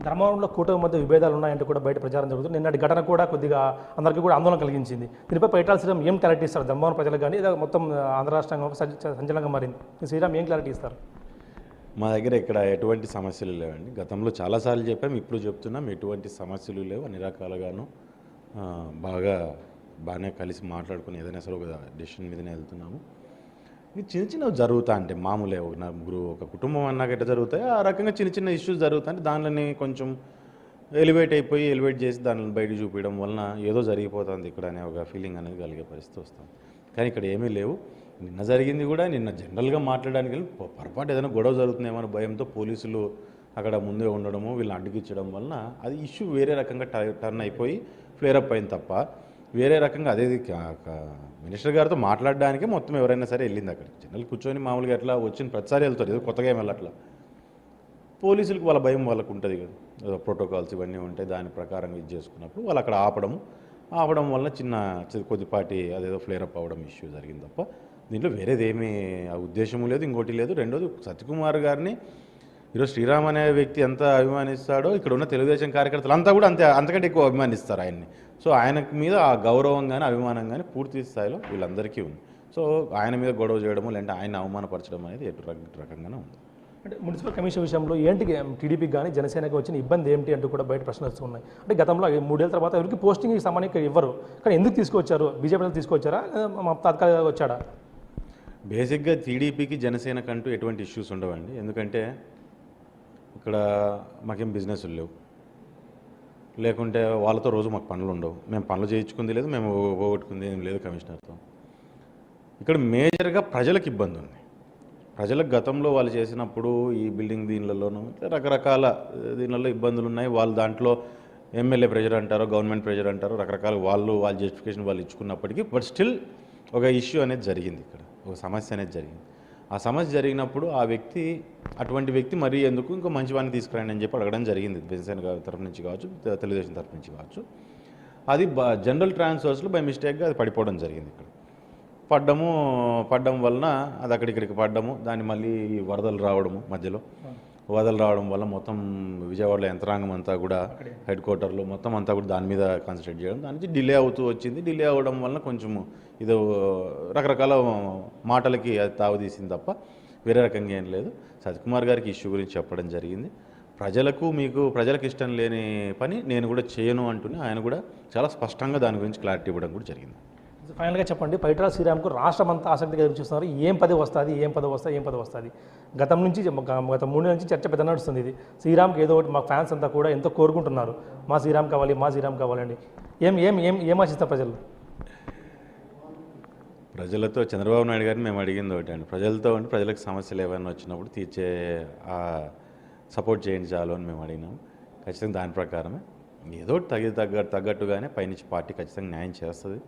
ధర్మవరంలో కూటమి మధ్య విభేదాలు ఉన్నాయంటూ కూడా బయట ప్రచారం జరుగుతుంది. నిన్నటి ఘటన కూడా కొద్దిగా అందరికీ కూడా ఆందోళన కలిగించింది. దీనిపై పరిటాల శ్రీరామ్ ఏం క్లారిటీ ఇస్తారు ధర్మవరం ప్రజలకు కానీ ఇది మొత్తం ఆంధ్ర రాష్ట్రంగా సంచలనంగా మారింది. శ్రీరామ్ ఏం క్లారిటీ ఇస్తారు? మా దగ్గర ఇక్కడ ఎటువంటి సమస్యలు లేవండి. గతంలో చాలాసార్లు చెప్పాం, ఇప్పుడు చెప్తున్నాం, ఎటువంటి సమస్యలు లేవు. అన్ని రకాలుగాను బాగానే కలిసి మాట్లాడుకుని ఏదైనా సరే ఒక డెసిషన్ మీదనే వెళ్తున్నాము. ఇది చిన్న చిన్నవి జరుగుతా అంటే మామూలే, ఒక నలుగురు ఒక కుటుంబం అన్నాక ఎట్లా జరుగుతాయి ఆ రకంగా చిన్న చిన్న ఇష్యూస్ జరుగుతాయి. దానిని కొంచెం ఎలివేట్ చేసి దానిని బయట చూపించడం వలన ఏదో జరిగిపోతుంది ఇక్కడ అనే ఒక ఫీలింగ్ అనేది కలిగే పరిస్థితి వస్తుంది. కానీ ఇక్కడ ఏమీ లేవు. నిన్న జరిగింది కూడా నిన్న జనరల్గా మాట్లాడడానికి పొరపాటు ఏదైనా గొడవ జరుగుతుందేమో అనే భయంతో పోలీసులు అక్కడ ముందే ఉండడము వీళ్ళని అడ్డుకిచ్చడం వలన అది ఇష్యూ వేరే రకంగా టర్న్ అయిపోయి ఫ్లేరప్ అయింది తప్ప వేరే రకంగా అదేది మినిస్టర్ గారితో మాట్లాడడానికే మొత్తం ఎవరైనా సరే వెళ్ళింది అక్కడ. జనరల్ కూర్చొని మామూలుగా ఎట్లా వచ్చిన ప్రతిసారి వెళ్తారు, ఏదో కొత్తగా ఏం వెళ్ళట్లా. పోలీసులకు వాళ్ళ భయం వాళ్ళకు ఉంటుంది కదా, ప్రోటోకాల్స్ ఇవన్నీ ఉంటాయి, దాని ప్రకారం ఇది చేసుకున్నప్పుడు వాళ్ళు అక్కడ ఆపడం వల్ల కొద్దిపాటి అదేదో ఫ్లేరప్ అవ్వడం ఇష్యూ జరిగింది తప్ప దీంట్లో వేరేదేమీ ఉద్దేశము లేదు, ఇంకోటి లేదు. రెండోది సత్యకుమార్ గారిని ఈరోజు శ్రీరామ్ అనే వ్యక్తి ఎంత అభిమానిస్తాడో ఇక్కడ ఉన్న తెలుగుదేశం కార్యకర్తలు అంతా కూడా అంతకంటే ఎక్కువ అభిమానిస్తారు ఆయన్ని. సో ఆయనకు మీద ఆ గౌరవం కానీ అభిమానం కానీ పూర్తి స్థాయిలో వీళ్ళందరికీ ఉంది. సో ఆయన మీద గొడవ చేయడము లేదంటే ఆయన అవమానపరచడం అనేది ఎటు రకంగానే ఉంది. అంటే మున్సిపల్ కమిషన్ విషయంలో ఏంటి టీడీపీకి కానీ జనసేనకి వచ్చిన ఇబ్బంది ఏంటి అంటూ కూడా బయట ప్రశ్నలు వస్తున్నాయి. అంటే గతంలో 3 ఏళ్ళ తర్వాత ఎవరికి పోస్టింగ్ సంబంధించి ఇవ్వరు, కానీ ఎందుకు తీసుకొచ్చారు? బీజేపీ తీసుకొచ్చారా, తాత్కాలికంగా వచ్చాడా? బేసిక్గా టీడీపీకి జనసేనకు అంటూ ఎటువంటి ఇష్యూస్ ఉండవండి. ఎందుకంటే ఇక్కడ మాకేం బిజినెస్లు లేవు, లేకుంటే వాళ్ళతో రోజు మాకు పనులు ఉండవు, మేము పనులు చేయించుకుంది లేదు, మేము పోగొట్టుకుంది ఏం లేదు కమిషనర్తో. ఇక్కడ మేజర్గా ప్రజలకు ఇబ్బంది ఉంది. ప్రజలకు గతంలో వాళ్ళు చేసినప్పుడు ఈ బిల్డింగ్ దీనిలలోనూ రకరకాల దీనిలలో ఇబ్బందులు ఉన్నాయి. వాళ్ళు దాంట్లో ఎమ్మెల్యే ప్రెజర్ అంటారో గవర్నమెంట్ ప్రెజర్ అంటారో రకరకాల వాళ్ళ జస్టిఫికేషన్ వాళ్ళు ఇచ్చుకున్నప్పటికీ బట్ స్టిల్ ఒక ఇష్యూ అనేది జరిగింది, ఇక్కడ ఒక సమస్య అనేది జరిగింది. ఆ సమస్య జరిగినప్పుడు అటువంటి వ్యక్తి మరీ ఎందుకు ఇంకో మంచి వాడిని తీసుకురండి అని చెప్పి అడగడం జరిగింది. జనసేన తరఫు నుంచి కావచ్చు, తెలుగుదేశం తరఫు నుంచి కావచ్చు. అది జనరల్ ట్రాన్స్ఫర్స్లో బై మిస్టేక్గా అది పడిపోవడం జరిగింది. ఇక్కడ పడ్డం వలన అది అక్కడిక్కడికి పడ్డము, దాన్ని మళ్ళీ వరదలు రావడం వల్ల మొత్తం విజయవాడలో యంత్రాంగం అంతా కూడా హెడ్ క్వార్టర్లో మొత్తం అంతా కూడా దాని మీద కాన్సన్ట్రేట్ చేయడం, దాని నుంచి డిలే అవుతూ వచ్చింది. డిలే అవ్వడం వలన కొంచెం ఇదో రకరకాల మాటలకి అది తావుతీసింది తప్ప వేరే రకంగా ఏం లేదు. సత్యకుమార్ గారికి ఇష్యూ గురించి చెప్పడం జరిగింది. ప్రజలకు ఇష్టం లేని పని నేను కూడా చేయను అంటూనే ఆయన కూడా చాలా స్పష్టంగా దాని గురించి క్లారిటీ ఇవ్వడం కూడా జరిగింది. ఫైనల్గా చెప్పండి, పరిటాల శ్రీరామ్కు రాష్ట్రం అంతా ఆసక్తిగా ఎదురు చూస్తున్నారు. ఏం పదవి వస్తుంది? గత 3 నెలల నుంచి చర్చ పెద్ద నడుస్తుంది. ఇది శ్రీరామ్కి ఏదో ఒకటి మా ఫ్యాన్స్ అంతా కూడా ఎంతో కోరుకుంటున్నారు, మా శ్రీరామ్ కావాలండి. ఏం ఆశిస్తారు ప్రజలు? ప్రజలతో చంద్రబాబు నాయుడు గారిని మేము అడిగింది ఒకటి అండి, ప్రజలకు సమస్యలు ఏమైనా వచ్చినప్పుడు తీర్చే సపోర్ట్ చేయండి చాలు అని మేము అడిగినాం. ఖచ్చితంగా దాని ప్రకారమే ఏదో తగ్గట్టుగానే పైనుంచి పార్టీ ఖచ్చితంగా న్యాయం చేస్తుంది.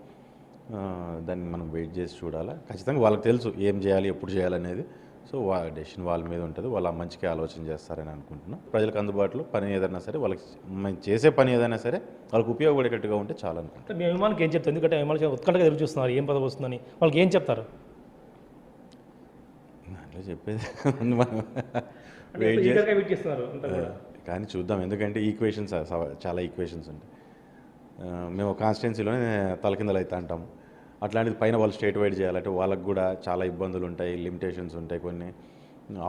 దాన్ని మనం వెయిట్ చేసి చూడాలా. ఖచ్చితంగా వాళ్ళకి తెలుసు ఏం చేయాలి, ఎప్పుడు చేయాలనేది. సో డెసిషన్ వాళ్ళ మీద ఉంటుంది, వాళ్ళ మంచికి ఆలోచన చేస్తారని అనుకుంటున్నాం. ప్రజలకు అందుబాటులో పని ఏదైనా సరే, వాళ్ళకి మేము చేసే పని ఏదైనా సరే వాళ్ళకి ఉపయోగపడేటట్టుగా ఉంటే చాలా అనుకుంటాం. మీ అభిమానికి ఏం చెప్తారు? ఎందుకంటే అభిమానులు ఉత్కంఠగా ఎదురు చూస్తున్నారు ఏం పదవి వస్తుందని, వాళ్ళకి ఏం చెప్తారు? దాంట్లో చెప్పేది కానీ చూద్దాం. ఎందుకంటే చాలా ఈక్వేషన్స్ ఉంటాయి. మేము కాన్స్టిట్యున్సీలోనే తలకిందలు అవుతా అంటాము. అట్లాంటిది పైన వాళ్ళు స్టేట్ వైడ్ చేయాలంటే వాళ్ళకు కూడా చాలా ఇబ్బందులు ఉంటాయి, లిమిటేషన్స్ ఉంటాయి, కొన్ని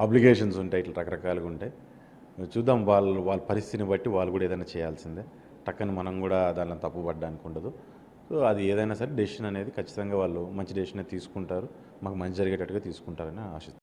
ఆబ్లిగేషన్స్ ఉంటాయి, ఇట్లా రకరకాలుగా ఉంటాయి. చూద్దాం, వాళ్ళ పరిస్థితిని బట్టి వాళ్ళు కూడా ఏదైనా చేయాల్సిందే. టక్కని మనం కూడా దానిలో తప్పు పడ్డానికి ఉండదు. సో అది ఏదైనా సరే డెసిషన్ అనేది ఖచ్చితంగా వాళ్ళు మంచి డెసిషన్ తీసుకుంటారు, మాకు మంచి జరిగేటట్టుగా తీసుకుంటారని ఆశిస్తాను.